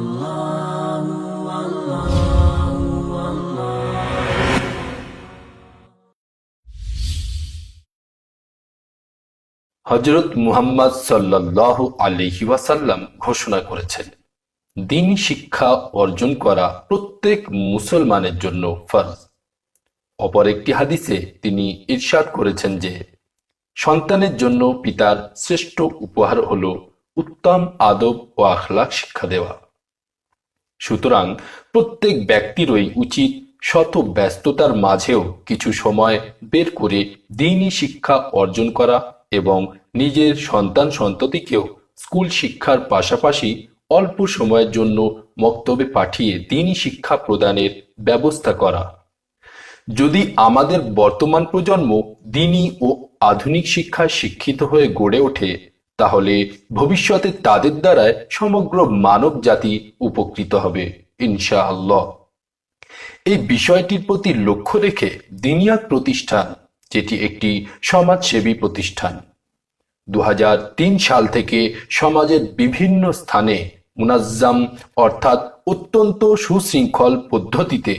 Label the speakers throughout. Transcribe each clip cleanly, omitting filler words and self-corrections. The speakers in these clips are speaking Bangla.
Speaker 1: হযরত মুহাম্মদ সাল্লাল্লাহু আলাইহি ওয়াসাল্লাম ঘোষণা করেছেন, দ্বীনি শিক্ষা অর্জন করা প্রত্যেক মুসলমানের জন্য ফরজ। অপর একটি হাদিসে তিনি ইরশাদ করেছেন যে, সন্তানের জন্য পিতার শ্রেষ্ঠ উপহার হল উত্তম আদব ও আখলাক শিক্ষা দেওয়া। সুতরাং প্রত্যেক ব্যক্তিরই উচিত শত ব্যস্ততার মাঝেও কিছু সময় বের করে দ্বীনি শিক্ষা অর্জন করা এবং নিজের সন্তান সন্ততিকেও স্কুল শিক্ষার পাশাপাশি অল্প সময়ের জন্য মক্তবে পাঠিয়ে দ্বীনি শিক্ষা প্রদানের ব্যবস্থা করা। যদি আমাদের বর্তমান প্রজন্ম দ্বীনি ও আধুনিক শিক্ষায় শিক্ষিত হয়ে গড়ে ওঠে, তাহলে ভবিষ্যতে তাদের দ্বারায় সমগ্র মানব জাতি উপকৃত হবে ইনশাআল্লাহ। এই বিষয়টির প্রতি লক্ষ্য রেখে দ্বীনিয়াত প্রতিষ্ঠান, যেটি একটি সমাজসেবী প্রতিষ্ঠান, 2003 সাল থেকে সমাজের বিভিন্ন স্থানে মুনাজ্জাম অর্থাৎ অত্যন্ত সুশৃঙ্খল পদ্ধতিতে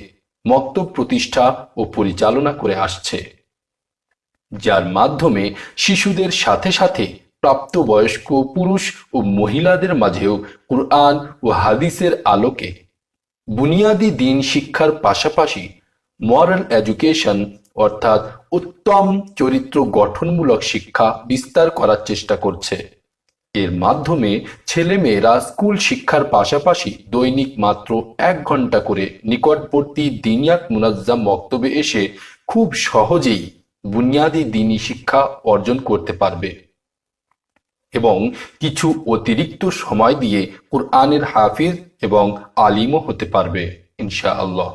Speaker 1: মক্তব প্রতিষ্ঠা ও পরিচালনা করে আসছে, যার মাধ্যমে শিশুদের সাথে সাথে প্রাপ্তবয়স্ক পুরুষ ও মহিলাদের মাঝেও কুরআন ও হাদিসের আলোকে বুনিয়াদি দ্বীন শিক্ষার পাশাপাশি মরাল এডুকেশন অর্থাৎ উত্তম চরিত্র গঠনমূলক শিক্ষা বিস্তার করার চেষ্টা করছে। এর মাধ্যমে ছেলেমেয়েরা স্কুল শিক্ষার পাশাপাশি দৈনিক মাত্র 1 ঘন্টা করে নিকটবর্তী দ্বীনিয়াত মুনাজ্জাম মক্তবে এসে খুব সহজেই বুনিয়াদি দ্বীনি শিক্ষা অর্জন করতে পারবে এবং কিছু অতিরিক্ত সময় দিয়ে কুরআনের হাফিজ এবং আলিমও হতে পারবে ইনশাআল্লাহ।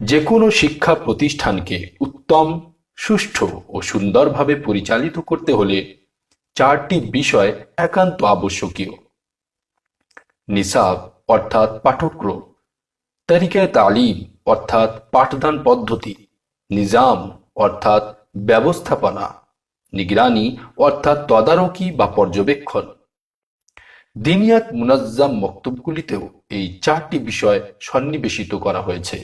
Speaker 1: যে কোনো শিক্ষা প্রতিষ্ঠানকে উত্তম, সুষ্ঠু ও সুন্দরভাবে পরিচালিত করতে হলে 4টি বিষয় একান্ত আবশ্যকীয়: নিসাব অর্থাৎ পাঠক্রম, তরিকায়ে তালিম অর্থাৎ পাঠদান পদ্ধতি, নিজাম অর্থাৎ ব্যবস্থাপনা, নিগরানি অর্থাৎ তদারকি বা পর্যবেক্ষণ। দ্বীনিয়াত মুনাজ্জাম মক্তবগুলিতেও এই 4টি বিষয় সন্নিবেশিত করা হয়েছে।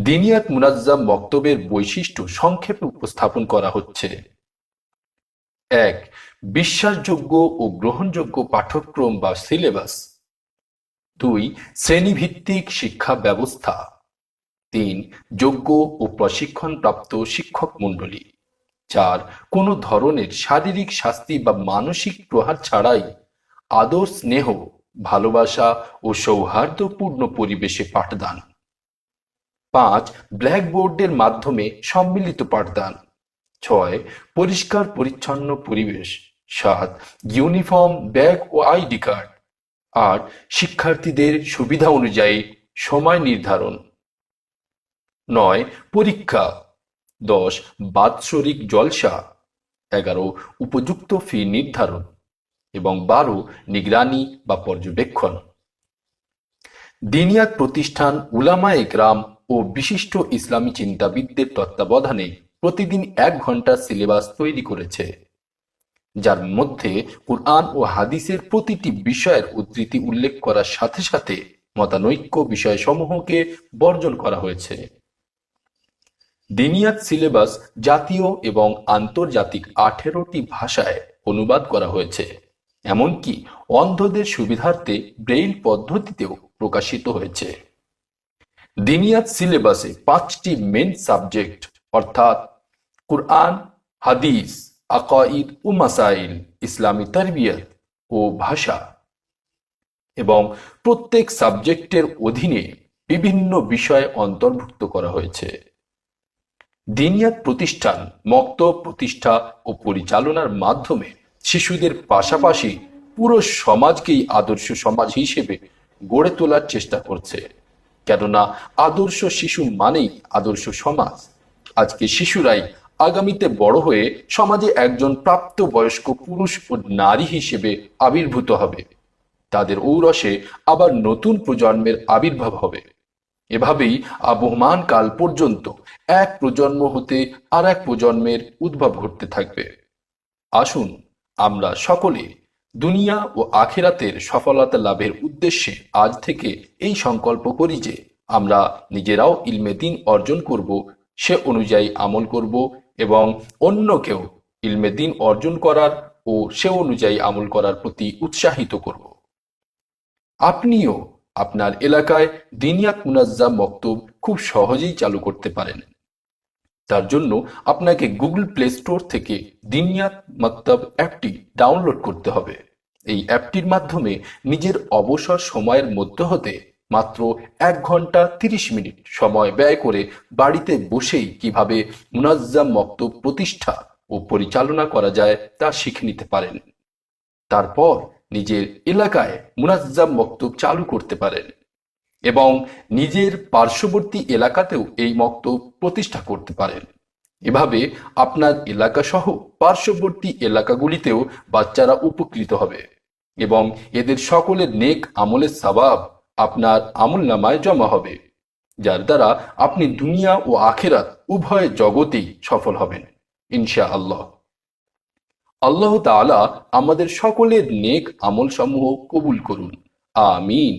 Speaker 1: দ্বীনিয়াত মুনাজ্জাম মক্তবের বৈশিষ্ট্য সংক্ষেপে উপস্থাপন করা হচ্ছে: 1. বিশ্বাসযোগ্য ও গ্রহণযোগ্য পাঠ্যক্রম বা সিলেবাস। 2. শ্রেণীভিত্তিক শিক্ষা ব্যবস্থা। 3. যোগ্য ও প্রশিক্ষণপ্রাপ্ত শিক্ষক মণ্ডলী। 4. কোনো ধরনের শারীরিক শাস্তি বা মানসিক প্রহার ছাড়াই আদর, স্নেহ, ভালোবাসা ও সৌহার্দ্যপূর্ণ পরিবেশে পাঠদান। 5. ব্ল্যাকবোর্ডের মাধ্যমে সম্মিলিত পাঠদান। 6. পরিষ্কার পরিচ্ছন্ন পরিবেশ। 7. ইউনিফর্ম, ব্যাগ ও আইডি কার্ড। 8. শিক্ষার্থীদের সুবিধা অনুযায়ী সময় নির্ধারণ। 9. পরীক্ষা। 10. বাৎসরিক জলসা। 11. উপযুক্ত ফি নির্ধারণ এবং 12. নিগরানি বা পর্যবেক্ষণ। দ্বীনিয়াত প্রতিষ্ঠান উলামায়ে কেরাম ও বিশিষ্ট ইসলামী চিন্তাবিদদের তত্ত্বাবধানে প্রতিদিন 1 ঘন্টা সিলেবাস তৈরি করেছে, যার মধ্যে কুরআন ও হাদিসের প্রতিটি বিষয়ের উদ্ধৃতি উল্লেখ করার সাথে সাথে মতানৈক্য বিষয়সমূহকে বর্জন করা হয়েছে। দ্বীনিয়াত সিলেবাস জাতীয় এবং আন্তর্জাতিক 18টি ভাষায় অনুবাদ করা হয়েছে, এমনকি অন্ধদের সুবিধার্থে ব্রেইল পদ্ধতিতেও প্রকাশিত হয়েছে। দ্বীনিয়াত সিলেবাসে 5টি মেন সাবজেক্ট অর্থাৎ কুরআন, হাদিস, আকাইদ ও মাসাইল, ইসলামী তারবিয়ত ও ভাষা এবং প্রত্যেক সাবজেক্টের অধীনে বিভিন্ন বিষয় অন্তর্ভুক্ত করা হয়েছে। দ্বীনিয়াত প্রতিষ্ঠান মক্তব প্রতিষ্ঠা ও পরিচালনার মাধ্যমে শিশুদের পাশাপাশি পুরো সমাজকেই আদর্শ সমাজ হিসেবে গড়ে তোলার চেষ্টা করছে, কেননা আদর্শ শিশু মানেই আদর্শ সমাজ। আজকে শিশুরাই আগামীতে বড় হয়ে সমাজে একজন প্রাপ্তবয়স্ক পুরুষ ও নারী হিসেবে আবির্ভূত হবে। তাদের ঔরসে আবার নতুন প্রজন্মের আবির্ভাব হবে। এভাবেই আবহমান কাল পর্যন্ত এক প্রজন্ম হতে আর এক প্রজন্মের উদ্ভব ঘটতে থাকবে। আসুন আমরা সকলে দুনিয়া ও আখিরাতের সফলতা লাভের উদ্দেশ্যে আজ থেকে এই সংকল্প করি যে আমরা নিজেরাও ইলমে দ্বীন অর্জন করব, সে অনুযায়ী আমল করব এবং অন্যকেও ইলমে দ্বীন অর্জন করার ও সে অনুযায়ী আমল করার প্রতি উৎসাহিত করব। আপনিও আপনার এলাকায় দিনিয়াত মুনাজ্জাম মক্তব খুব সহজেই চালু করতে পারেন। তার জন্য আপনাকে গুগল প্লে স্টোর থেকে দিনিয়াত মক্তব অ্যাপটি ডাউনলোড করতে হবে। এই অ্যাপটির মাধ্যমে নিজের অবসর সময়ের মধ্যে হতে মাত্র 1 ঘন্টা 30 মিনিট সময় ব্যয় করে বাড়িতে বসেই কিভাবে মুনাজ্জাম মক্তব প্রতিষ্ঠা ও পরিচালনা করা যায় তা শিখে নিতে পারেন। তারপর নিজের এলাকায় মুনাজ্জাম মক্তব চালু করতে পারেন এবং নিজের পার্শ্ববর্তী এলাকাতেও এই মক্তব প্রতিষ্ঠা করতে পারেন। এভাবে আপনার এলাকা সহ পার্শ্ববর্তী এলাকাগুলিতেও বাচ্চারা উপকৃত হবে এবং এদের সকলের নেক আমলের সওয়াব আপনার আমলনামায় জমা হবে, যার দ্বারা আপনি দুনিয়া ও আখিরাত উভয় জগতেই সফল হবেন ইনশাআল্লাহ। আল্লাহ তাআলা আমাদের সকলের নেক আমল সমূহ কবুল করুন, আমিন।